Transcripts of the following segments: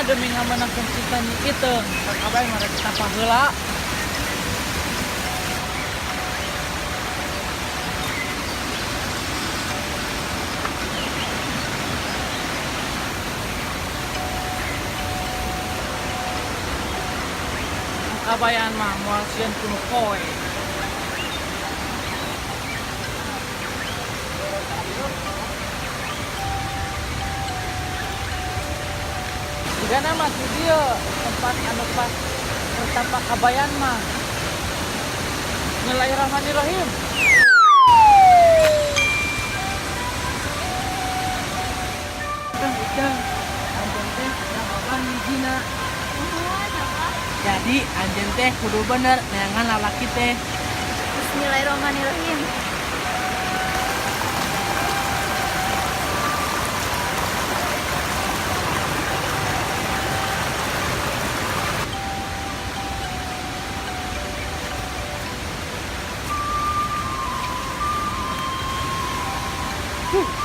Demi ngamenangkeun cinta ni itu kabeh mah kita paheula. Kabayan mah moal sieun kuno poe. Jika nama di dia tempat anu pas tanpa kabayan mah Bismillahirrahmanirrahim. Udah, anjeun teh ngababan hijina. Jadi anjeun teh kudu bener neangan lalaki teh. Bismillahirrahmanirrahim.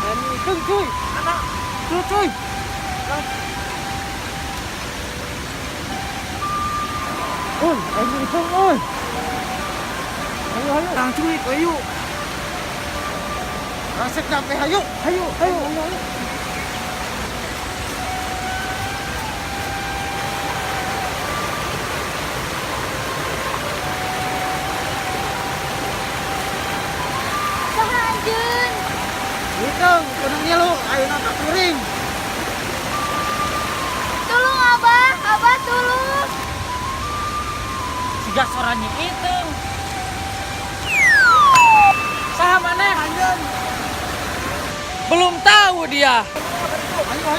Ini ikeng cuy, anak, cuy. Ini ikeng oi. Ayo, tang cuy, ayo. Rasik sampai ayo. Saha anjeun? Ikeng, tenangnya lu, ayo nak kuring. Tulung Abah tulung. Siga soranya itu. Saha maneh anjeun? Belum tahu dia. Ayo.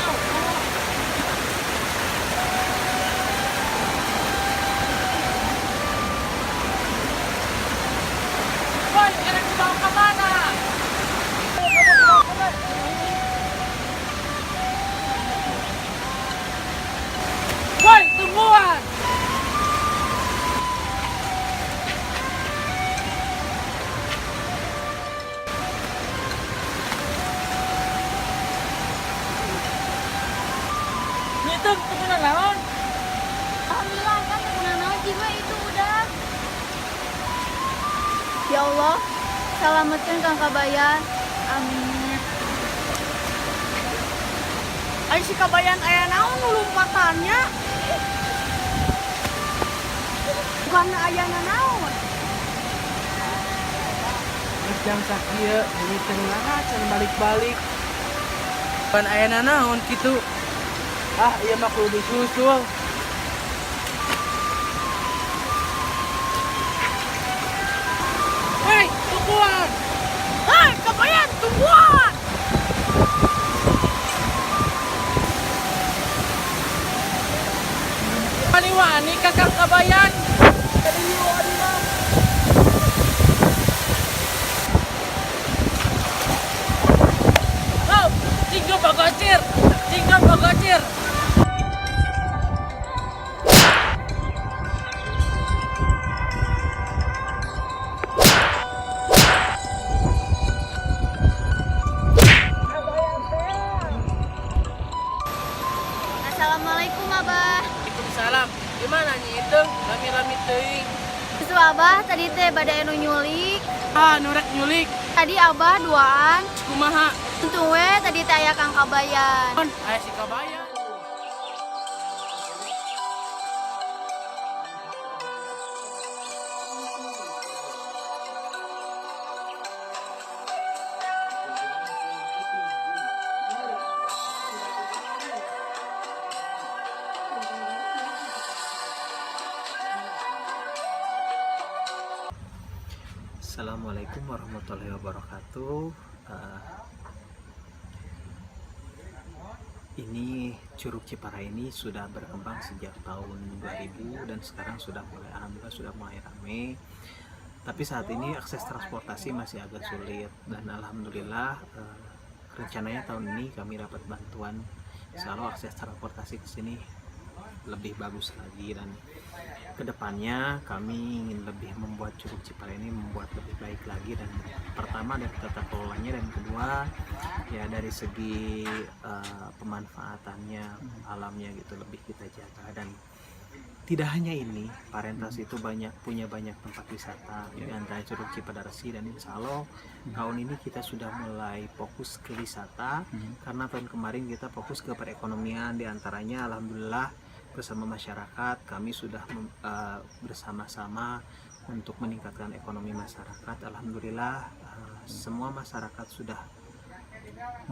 Woi, erek dibawa ke mana? Woi, tungguan. Itu kebetulan naon? Alhamdulillah kan naon jiwa itu udah. Ya Allah, selamatkan Kang Kabayan. Amin. Ay si Kabayan aya naon nu lompatannya? Bukan ayana naon. Jam sakieu ini tengah can balik-balik. Pan ayana naon kitu? Ah, ieu mah kudu disusul. Hei, tungguan. Hei Kabayan tungguan. Wani-wani kakak kabayan. Oh, cinggo bagocir. Assalamualaikum Abah. Waalaikumsalam. Gimana nyi itu? Rami-rami teuing. Itu Abah tadi teh bade anu nyulik. Ah, nurek nyulik. Tadi Abah duaan. Kumaha? Untung we tadi teh aya Kang Kabayan. Aya si kabayan. Assalamualaikum warahmatullahi wabarakatuh. Ini Curug Cipara ini sudah berkembang sejak tahun 2000 dan sekarang sudah mulai alhamdulillah sudah mulai ramai. Tapi saat ini akses transportasi masih agak sulit dan alhamdulillah rencananya tahun ini kami dapat bantuan, selalu akses transportasi ke sini lebih bagus lagi, dan kedepannya kami ingin lebih membuat Curug Ciparai ini membuat lebih baik lagi, dan pertama dari tata kelolanya, dan kedua ya dari segi pemanfaatannya, alamnya gitu lebih kita jaga. Dan tidak hanya ini, Parentas itu punya banyak tempat wisata di antara Curug Cipadarsi, dan insya Allah tahun ini kita sudah mulai fokus ke wisata karena tahun kemarin kita fokus ke perekonomian, di antaranya alhamdulillah bersama masyarakat kami sudah bersama-sama untuk meningkatkan ekonomi masyarakat. Alhamdulillah semua masyarakat sudah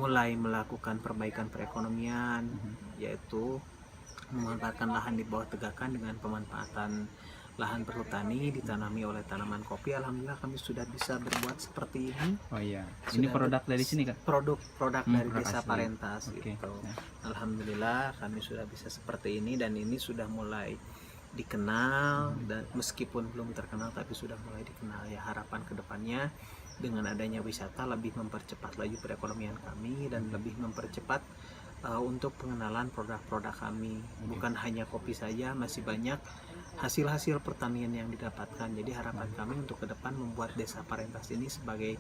mulai melakukan perbaikan perekonomian, yaitu memanfaatkan lahan di bawah tegakan dengan pemanfaatan lahan perhutani ditanami oleh tanaman kopi. Alhamdulillah kami sudah bisa berbuat seperti ini. Oh iya, ini produk dari sini kan? Produk dari produk desa asli. Parentas Oke. gitu. Alhamdulillah kami sudah bisa seperti ini, dan ini sudah mulai dikenal, dan meskipun belum terkenal tapi sudah mulai dikenal. Ya, harapan kedepannya dengan adanya wisata lebih mempercepat lagi perekonomian kami dan lebih mempercepat untuk pengenalan produk-produk kami. Bukan hanya kopi saja, masih banyak hasil-hasil pertanian yang didapatkan. Jadi harapan kami untuk ke depan membuat desa Parentas ini sebagai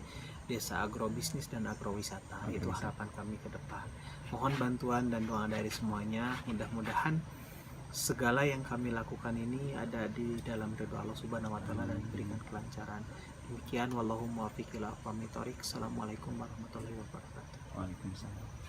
desa agrobisnis dan agrowisata. Itu harapan kami ke depan. Mohon bantuan dan doa dari semuanya. Mudah-mudahan segala yang kami lakukan ini ada di dalam ridho Allah Subhanahu wa taala dan diberikan kelancaran. Demikian, wallahu muwaffiq ila aqwamit thoriq. Assalamualaikum warahmatullahi wabarakatuh. Waalaikumsalam.